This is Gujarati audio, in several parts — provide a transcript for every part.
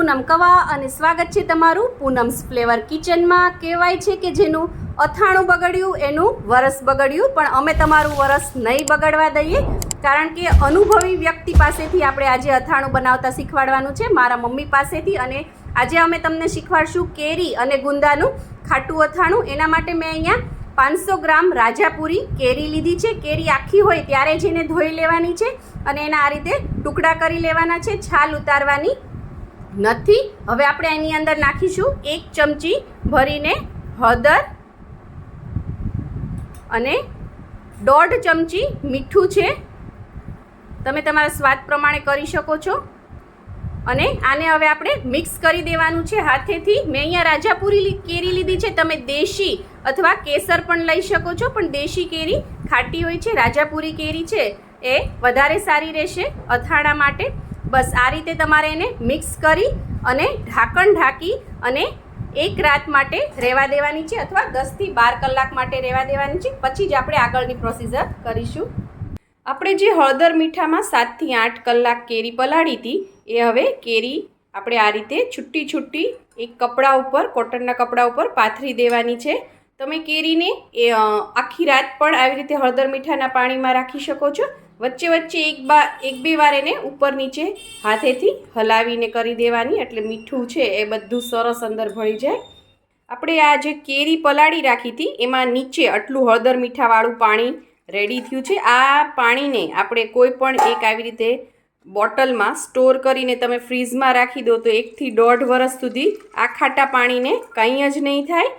પૂનમ કવા અને સ્વાગત છે તમારું પૂનમ્સ ફ્લેવર કિચનમાં। કહેવાય છે કે જેનું અથાણું બગડ્યું એનું વરસ બગડ્યું, પણ અમે તમારું વરસ નહીં બગડવા દઈએ, કારણ કે અનુભવી વ્યક્તિ પાસેથી આપણે આજે અથાણું બનાવતા શીખવાડવાનું છે, મારા મમ્મી પાસેથી। અને આજે અમે તમને શીખવાડશું કેરી અને ગુંદાનું ખાટું અથાણું। એના માટે મેં અહીંયા 500 ગ્રામ રાજાપુરી કેરી લીધી છે। કેરી આખી હોય ત્યારે જ એને ધોઈ લેવાની છે અને એના આ રીતે ટુકડા કરી લેવાના છે, છાલ ઉતારવાની નથી। હવે આપણે એની અંદર નાખીશું 1 ચમચી ભરીને હળદર અને 1.5 ચમચી મીઠું છે, તમે તમારા સ્વાદ પ્રમાણે કરી શકો છો। અને આને હવે આપણે મિક્સ કરી દેવાનું છે હાથેથી। મેં અહીંયા રાજાપુરી કેરી લીધી છે, તમે દેશી અથવા કેસર પણ લઈ શકો છો, પણ દેશી કેરી ખાટી હોય છે, રાજાપુરી કેરી છે એ વધારે સારી રહેશે અથાણા માટે। બસ આ રીતે તમારે એને મિક્સ કરી અને ઢાંકણ ઢાંકી અને 1 રાત માટે રહેવા દેવાની છે, અથવા 10 થી 12 કલાક માટે રહેવા દેવાની છે, પછી જ આપણે આગળની પ્રોસીજર કરીશું। આપણે જે હળદર મીઠામાં 7 થી 8 કલાક કેરી પલાળી હતી, એ હવે કેરી આપણે આ રીતે છૂટી છૂટી એક કપડા ઉપર, કોટનના કપડા ઉપર પાથરી દેવાની છે। તમે કેરીને આખી રાત પણ આવી રીતે હળદર મીઠાના પાણીમાં રાખી શકો છો। વચ્ચે વચ્ચે એક બે વાર એને ઉપર નીચે હાથેથી હલાવીને કરી દેવાની, એટલે મીઠું છે એ બધું સરસ અંદર ભળી જાય। આપણે આ જે કેરી પલાળી રાખી હતી એમાં નીચે આટલું હળદર મીઠાવાળું પાણી રેડી થયું છે। આ પાણીને આપણે કોઈ પણ એક આવી રીતે બોટલમાં સ્ટોર કરીને તમે ફ્રીઝમાં રાખી દો તો 1 થી 1.5 વર્ષ સુધી આ ખાટા પાણીને કંઈ જ નહીં થાય।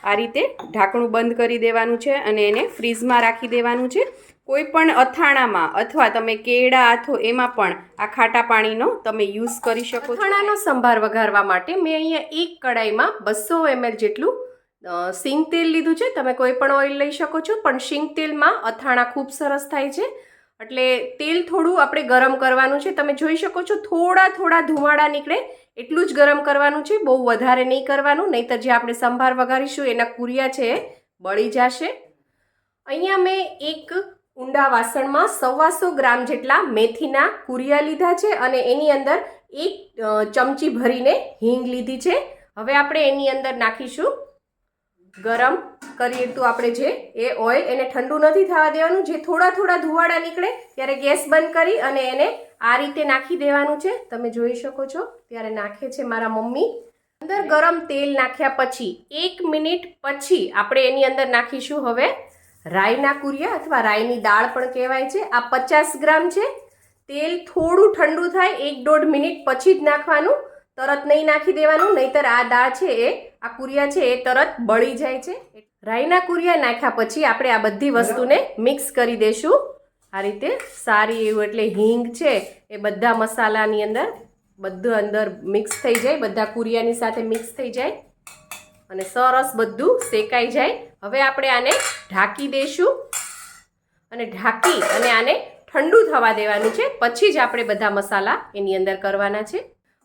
આ રીતે ઢાંકણું બંધ કરી દેવાનું છે અને એને ફ્રીઝમાં રાખી દેવાનું છે। કોઈ પણ અથાણામાં અથવા તમે કેળા આથો એમાં પણ આ ખાટા પાણીનો તમે યુઝ કરી શકો છો। અથાણાનો સંભાર વઘારવા માટે મેં અહીંયા એક કડાઈમાં 200 ml જેટલું સિંગ તેલ લીધું છે, તમે કોઈ પણ ઓઇલ લઈ શકો છો, પણ સિંગ તેલમાં અથાણા ખૂબ સરસ થાય છે। એટલે તેલ થોડું આપણે ગરમ કરવાનું છે, તમે જોઈ શકો છો થોડા ધુમાડા નીકળે એટલું જ ગરમ કરવાનું છે, બહુ વધારે નહીં કરવાનું, નહીંતર જે આપણે સંભાર વઘારીશું એના કુરિયા છે એ બળી જશે। અહીંયા મેં એક ઊંડા વાસણમાં 125 ગ્રામ જેટલા મેથીના કુરિયા લીધા છે અને એની અંદર 1 ચમચી ભરીને હિંગ લીધી છે। હવે આપણે એની અંદર નાખીશું ગરમ કરીએ તો આપણે જે એ ઓઇલ, એને ઠંડુ નથી થવા દેવાનું, જે થોડા ધુવાડા નીકળે ત્યારે ગેસ બંધ કરી અને એને આ રીતે નાખી દેવાનું છે। તમે જોઈ શકો છો ત્યારે નાખે છે મારા મમ્મી। અંદર ગરમ તેલ નાખ્યા પછી 1 મિનિટ પછી આપણે એની અંદર નાખીશું હવે રાઈના કુરિયા, અથવા રાઈની દાળ પણ કહેવાય છે। આ 50 ગ્રામ છે। તેલ થોડું ઠંડુ થાય 1-1.5 મિનિટ પછી જ નાખવાનું, તરત નહીં નાખી દેવાનું, નહીતર આ દાળ છે એ આ કુરિયા છે એ તરત બળી જાય છે। રાઈના કુરિયા નાખ્યા પછી આપણે આ બધી વસ્તુને મિક્સ કરી દઈશું આ રીતે સારી એવું, એટલે હિંગ છે એ બધા મસાલાની અંદર બધું અંદર મિક્સ થઈ જાય, બધા કુરિયાની સાથે મિક્સ થઈ જાય અને સરસ બધું શેકાઈ જાય। હવે આપણે આને ઢાંકી દઈશું અને ઢાંકી અને આને ઠંડુ થવા દેવાનું છે, પછી જ આપણે બધા મસાલા એની અંદર કરવાના છે।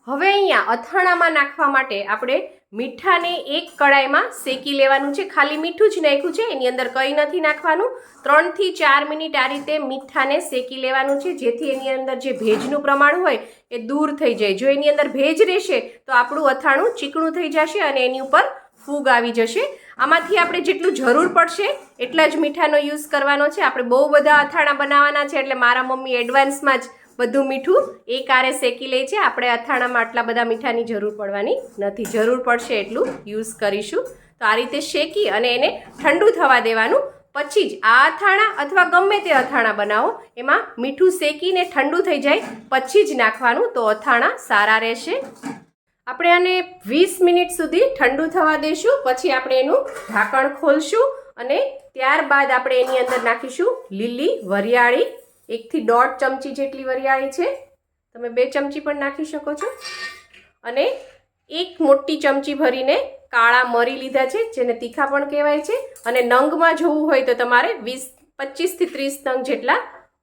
હવે અહીંયા અથાણામાં નાખવા માટે આપણે મીઠાને એક કડાઈમાં શેકી લેવાનું છે, ખાલી મીઠું જ નાખ્યું છે, એની અંદર કંઈ નથી નાખવાનું। 3 થી 4 મિનિટ આ રીતે મીઠાને શેકી લેવાનું છે, જેથી એની અંદર જે ભેજનું પ્રમાણ હોય એ દૂર થઈ જાય। જો એની અંદર ભેજ રહેશે તો આપણું અથાણું ચીકણું થઈ જશે અને એની ઉપર ફૂગ આવી જશે। આમાંથી આપણે જેટલું જરૂર પડશે એટલા જ મીઠાનો યુઝ કરવાનો છે। આપણે બહુ બધા અથાણા બનાવવાના છે, એટલે મારા મમ્મી એડવાન્સમાં જ બધું મીઠું એક આરે શેકી લે છે। આપણે અથાણામાં આટલા બધા મીઠાની જરૂર પડવાની નથી, જરૂર પડશે એટલું યુઝ કરીશું। તો આ રીતે શેકી અને એને ઠંડુ થવા દેવાનું, પછી જ આ અથાણા અથવા ગમે તે અથાણા બનાવો એમાં મીઠું શેકીને ઠંડુ થઈ જાય પછી જ નાખવાનું, તો અથાણા સારા રહેશે। આપણે આને 20 મિનિટ સુધી ઠંડુ થવા દઈશું, પછી આપણે એનું ઢાંકણ ખોલશું અને ત્યારબાદ આપણે એની અંદર નાખીશું લીલી વરિયાળી। 1 થી 1.5 ચમચી જેટલી વરિયાળી છે, તમે 2 ચમચી પણ નાખી શકો છો। અને 1 મોટી ચમચી ભરીને કાળા મરી લીધા છે, જેને તીખા પણ કહેવાય છે, અને નંગમાં જોવું હોય તો તમારે 25 થી 30 નંગ જેટલા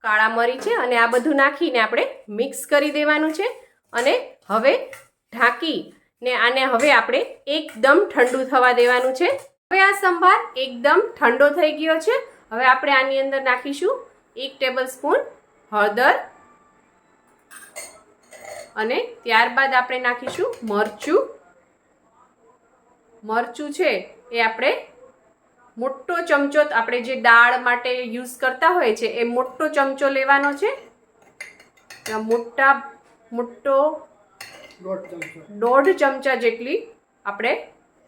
કાળા મરી છે। અને આ બધું નાખીને આપણે મિક્સ કરી દેવાનું છે અને હવે ઢાંકીને આને હવે આપણે એકદમ ઠંડુ થવા દેવાનું છે। હવે આ સંભાર એકદમ ઠંડો થઈ ગયો છે। હવે આપણે આની અંદર નાખીશું 1 ટેબલ સ્પૂન હળદર અને ત્યારબાદ આપણે નાખીશું મરચું. મરચું છે એ આપણે મોટો ચમચો, આપણે જે દાળ માટે યુઝ કરતા હોય છે એ મોટો ચમચો લેવાનો છે. મોટો 1.5 ચમચા જેટલી આપણે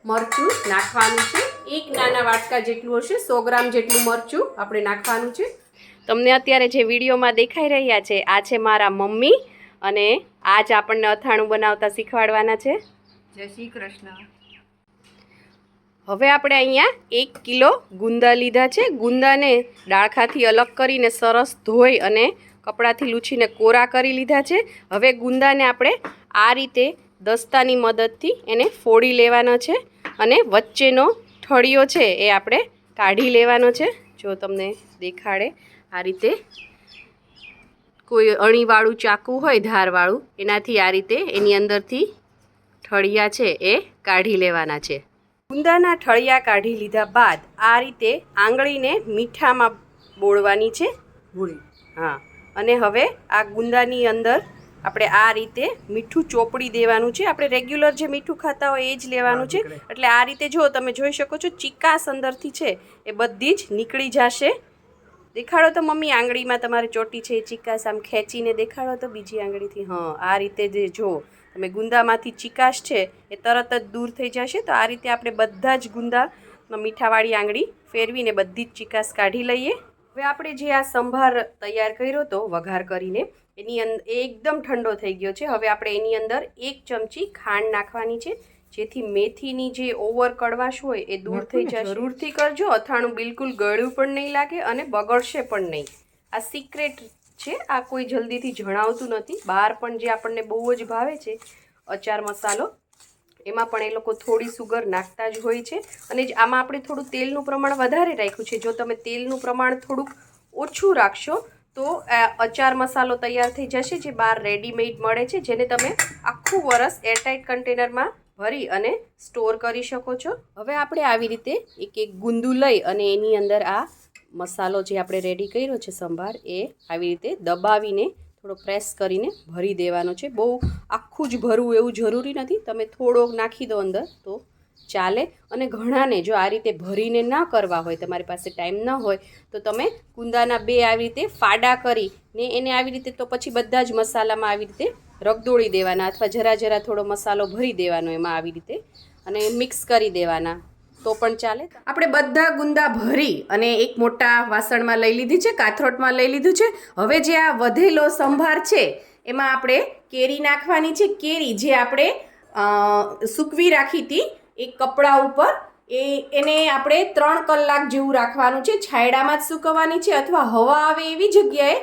મરચું નાખવાનું છે. એક નાના વાટકા જેટલું હશે, 100 ગ્રામ જેટલું મરચું આપણે નાખવાનું છે. તમને અત્યારે જે વિડીયોમાં દેખાઈ રહ્યા છે આ છે મારા મમ્મી, અને આજ આપણને અથાણું બનાવતા શીખવાડવાના છે. જય શ્રી કૃષ્ણ. હવે આપણે અહીંયા 1 કિલો ગુંદા લીધા છે. ગુંદાને ડાળખાથી અલગ કરીને સરસ ધોઈ અને કપડાથી લૂછીને કોરા કરી લીધા છે. હવે ગુંદાને આપણે આ રીતે દસ્તાની મદદથી એને ફોડી લેવાનો છે અને વચ્ચેનો ઠળિયો છે એ આપણે કાઢી લેવાનો છે. જો તમને દેખાડે આ રીતે કોઈ અણીવાળું ચાકુ હોય ધારવાળું, એનાથી આ રીતે એની અંદરથી ઠળિયા છે એ કાઢી લેવાના છે. ગુંદાના ઠળિયા કાઢી લીધા બાદ આ રીતે આંગળીને મીઠામાં બોળવાની છે. હા, અને હવે આ ગુંદાની અંદર આપણે આ રીતે મીઠું ચોપડી દેવાનું છે. આપણે રેગ્યુલર જે મીઠું ખાતા હોય એ જ લેવાનું છે. એટલે આ રીતે જો તમે જોઈ શકો છો ચીકાશ અંદરથી છે એ બધી જ નીકળી જશે. દેખાડો તો મમ્મી, આંગળીમાં તમારે ચોટી છે એ ચીકાશ આમ ખેંચીને દેખાડો તો બીજી આંગળીથી. હા, આ રીતે જે જો તમે ગુંદામાંથી ચીકાશ છે એ તરત જ દૂર થઈ જશે. તો આ રીતે આપણે બધા જ ગુંદામાં મીઠાવાળી આંગળી ફેરવીને બધી જ ચીકાશ કાઢી લઈએ. હવે આપણે જે આ સંભાર તૈયાર કર્યો હતો વઘાર કરીને, એની અંદર એકદમ ઠંડો થઈ ગયો છે. હવે આપણે એની અંદર 1 ચમચી ખાંડ નાખવાની છે, જેથી મેથીની જે ઓવર કડવાશ હોય એ દૂર થઈ જાય. જરૂરથી કરજો, અથાણું બિલકુલ ગળ્યું પણ નહીં લાગે અને બગડશે પણ નહીં. આ સિક્રેટ છે, આ કોઈ જલ્દીથી જણાવતું નથી. બહાર પણ જે આપણને બહુ જ ભાવે છે અચાર મસાલો, એમાં પણ એ લોકો થોડી સુગર નાખતા જ હોય છે. અને આમાં આપણે થોડું તેલનું પ્રમાણ વધારે રાખ્યું છે. જો તમે તેલનું પ્રમાણ થોડુંક ઓછું રાખશો તો અચાર મસાલો તૈયાર થઈ જશે, જે બહાર રેડીમેડ મળે છે, જેને તમે આખું વરસ એરટાઇટ કન્ટેનરમાં ભરી અને સ્ટોર કરી શકો છો. હવે આપણે આવી રીતે એક ગુંદું લઈ અને એની અંદર આ મસાલો જે આપણે રેડી કર્યો છે સંભાર, એ આવી રીતે દબાવીને થોડો પ્રેસ કરીને ભરી દેવાનો છે. બહુ આખું જ ભરવું એવું જરૂરી નથી, તમે થોડોક નાખી દો અંદર તો ચાલે. અને ઘણાને જો આ રીતે ભરીને ના કરવા હોય, તમારી પાસે ટાઈમ ન હોય, તો તમે ગુંદાના 2 આવી રીતે ફાડા કરીને એને આવી રીતે તો પછી બધા જ મસાલામાં આવી રીતે રગદોળી દેવાના, અથવા જરા જરા થોડો મસાલો ભરી દેવાનો એમાં આવી રીતે અને મિક્સ કરી દેવાના તો પણ ચાલે. આપણે બધા ગુંદા ભરી અને એક મોટા વાસણમાં લઈ લીધી છે, કાથરોટમાં લઈ લીધું છે. હવે જે આ વધેલો સંભાર છે એમાં આપણે કેરી નાખવાની છે. કેરી જે આપણે સૂકવી રાખી હતી એક કપડા ઉપર, એને આપણે 3 કલાક જેવું રાખવાનું છે. છાયડામાં જ સૂકવવાની છે, અથવા હવા આવે એવી જગ્યાએ,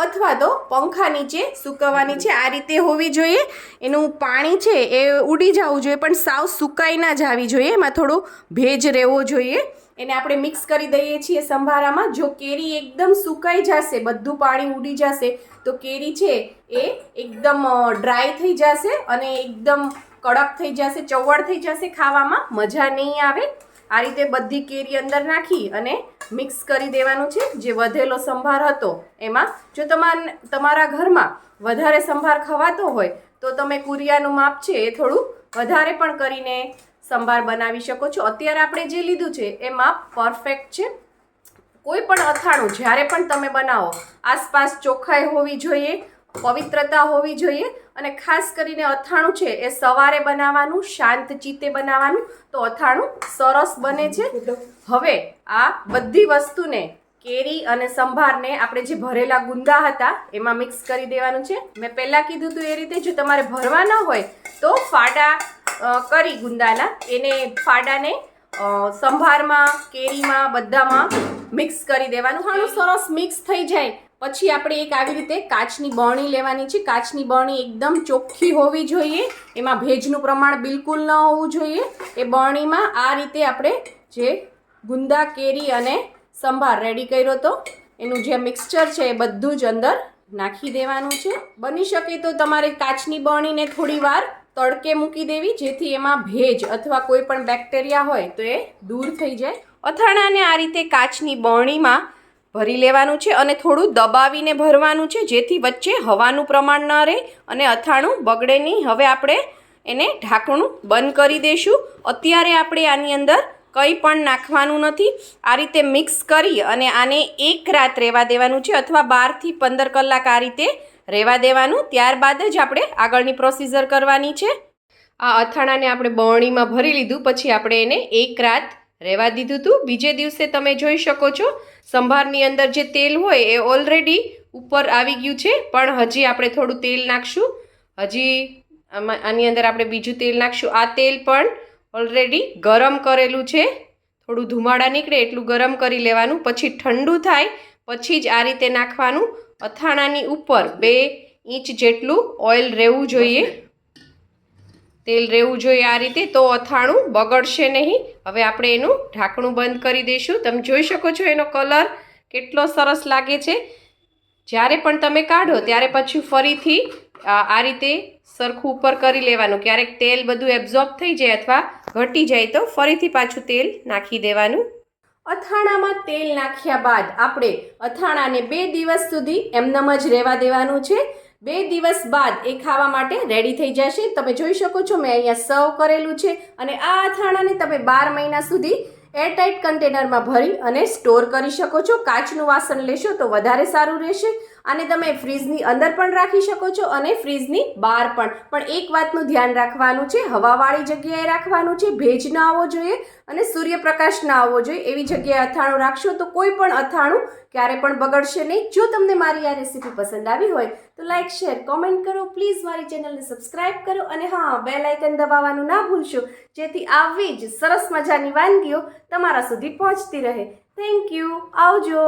અથવા તો પંખા નીચે સૂકવવાની છે. આ રીતે હોવી જોઈએ. એનું પાણી છે એ ઉડી જવું જોઈએ, પણ સાવ સુકાઈ ના જવી જોઈએ. એમાં થોડો ભેજ રહેવો જોઈએ. એને આપણે મિક્સ કરી દઈએ છીએ સંભારામાં. જો કેરી એકદમ સુકાઈ જશે, બધું પાણી ઉડી જશે, તો કેરી છે એ એકદમ ડ્રાય થઈ જશે અને એકદમ કડક થઈ જશે, ચવડ થઈ જશે, ખાવામાં મજા નહીં આવે. આ રીતે બધી કેરી અંદર નાખી અને મિક્સ કરી દેવાનું છે. જે વધેલો સંભાર હતો એમાં, જો તમારા ઘરમાં વધારે સંભાર ખવાતો હોય તો તમે કુરિયાનું માપ છે એ થોડું વધારે પણ કરીને સંભાર બનાવી શકો છો. અત્યારે આપણે જે લીધું છે એ માપ પરફેક્ટ છે. કોઈ પણ અથાણું જ્યારે પણ તમે બનાવો, આસપાસ ચોખ્ખાઈ હોવી જોઈએ, પવિત્રતા હોવી જોઈએ. અને ખાસ કરીને અથાણું છે એ સવારે બનાવવાનું, શાંત ચિત્તે બનાવવાનું, તો અથાણું સરસ બને છે. હવે આ બધી વસ્તુને, કેરી અને સંભારને આપણે જે ભરેલા ગુંદા હતા એમાં મિક્સ કરી દેવાનું છે. મેં પહેલાં કીધું હતું એ રીતે, જો તમારે ભરવા ન હોય તો ફાડા કરી ગુંદાના, એને ફાડાને સંભારમાં, કેરીમાં, બધામાં મિક્સ કરી દેવાનું. અથાણું સરસ મિક્સ થઈ જાય પછી આપણે એક આવી રીતે કાચની બરણી લેવાની છે. કાચની બરણી એકદમ ચોખ્ખી હોવી જોઈએ, એમાં ભેજનું પ્રમાણ બિલકુલ ન હોવું જોઈએ. એ બરણીમાં આ રીતે આપણે જે ગુંદા, કેરી અને સંભાર રેડી કર્યો હતો એનું જે મિક્સચર છે એ બધું જ અંદર નાખી દેવાનું છે. બની શકે તો તમારે કાચની બરણીને થોડી વાર તડકે મૂકી દેવી, જેથી એમાં ભેજ અથવા કોઈ પણ બેક્ટેરિયા હોય તો એ દૂર થઈ જાય. અથાણાને આ રીતે કાચની બરણીમાં ભરી લેવાનું છે અને થોડું દબાવીને ભરવાનું છે, જેથી વચ્ચે હવાનું પ્રમાણ ન રહે અને અથાણું બગડે નહીં. હવે આપણે એને ઢાંકણું બંધ કરી દઈશું. અત્યારે આપણે આની અંદર કંઈ પણ નાખવાનું નથી. આ રીતે મિક્સ કરી અને આને એક રાત રહેવા દેવાનું છે, અથવા 12 થી 15 કલાક આ રીતે રહેવા દેવાનું. ત્યારબાદ જ આપણે આગળની પ્રોસિજર કરવાની છે. આ અથાણાને આપણે બરણીમાં ભરી લીધું, પછી આપણે એને એક રાત રહેવા દીધું હતું. બીજે દિવસે તમે જોઈ શકો છો સંભારની અંદર જે તેલ હોય એ ઓલરેડી ઉપર આવી ગયું છે, પણ હજી આપણે થોડું તેલ નાખશું. હજી આની અંદર આપણે બીજું તેલ નાખશું. આ તેલ પણ ઓલરેડી ગરમ કરેલું છે, થોડું ધુમાડા નીકળે એટલું ગરમ કરી લેવાનું. પછી ઠંડુ થાય પછી જ આ રીતે નાખવાનું. અથાણાની ઉપર 2 ઇંચ જેટલું ઓઇલ રહેવું જોઈએ, તેલ રહેવું જોઈએ આ રીતે, તો અથાણું બગડશે નહીં. હવે આપણે એનું ઢાંકણું બંધ કરી દઈશું. તમે જોઈ શકો છો એનો કલર કેટલો સરસ લાગે છે. જ્યારે પણ તમે કાઢો ત્યારે પછી ફરીથી આ રીતે સરખું ઉપર કરી લેવાનું. ક્યારેક તેલ બધું એબ્ઝોર્બ થઈ જાય અથવા ઘટી જાય તો ફરીથી પાછું તેલ નાખી દેવાનું. અથાણામાં તેલ નાખ્યા બાદ આપણે અથાણાને 2 દિવસ સુધી એમનેમ જ રહેવા દેવાનું છે. 2 દિવસ બાદ એ ખાવા માટે રેડી થઈ જશે. તમે જોઈ શકો છો મેં અહીંયા સર્વ કરેલું છે. અને આ અથાણાને તમે 12 મહિના સુધી એરટાઇટ કન્ટેનરમાં ભરી અને સ્ટોર કરી શકો છો. કાચનું વાસણ લેશો તો વધારે સારું રહેશે. આને તમે ફ્રીજની અંદર પણ રાખી શકો છો અને ફ્રીજની બહાર પણ. પણ એક વાતનું ધ્યાન રાખવાનું છે, હવાવાળી જગ્યાએ રાખવાનું છે. ભેજ ન આવવો જોઈએ અને સૂર્યપ્રકાશ ન આવવો જોઈએ એવી જગ્યાએ અથાણું રાખશો તો કોઈ પણ અથાણું ક્યારે પણ બગડશે નહીં. જો તમને મારી આ રેસીપી પસંદ આવી હોય તો લાઈક, શેર, કોમેન્ટ કરો. પ્લીઝ મારી ચેનલને સબસ્ક્રાઈબ કરો અને હા, બેલ આઇકન દબાવવાનું ના ભૂલશો, જેથી આવી જ સરસ મજાની વાનગીઓ તમારા સુધી પહોંચતી રહે. Thank you. આવજો.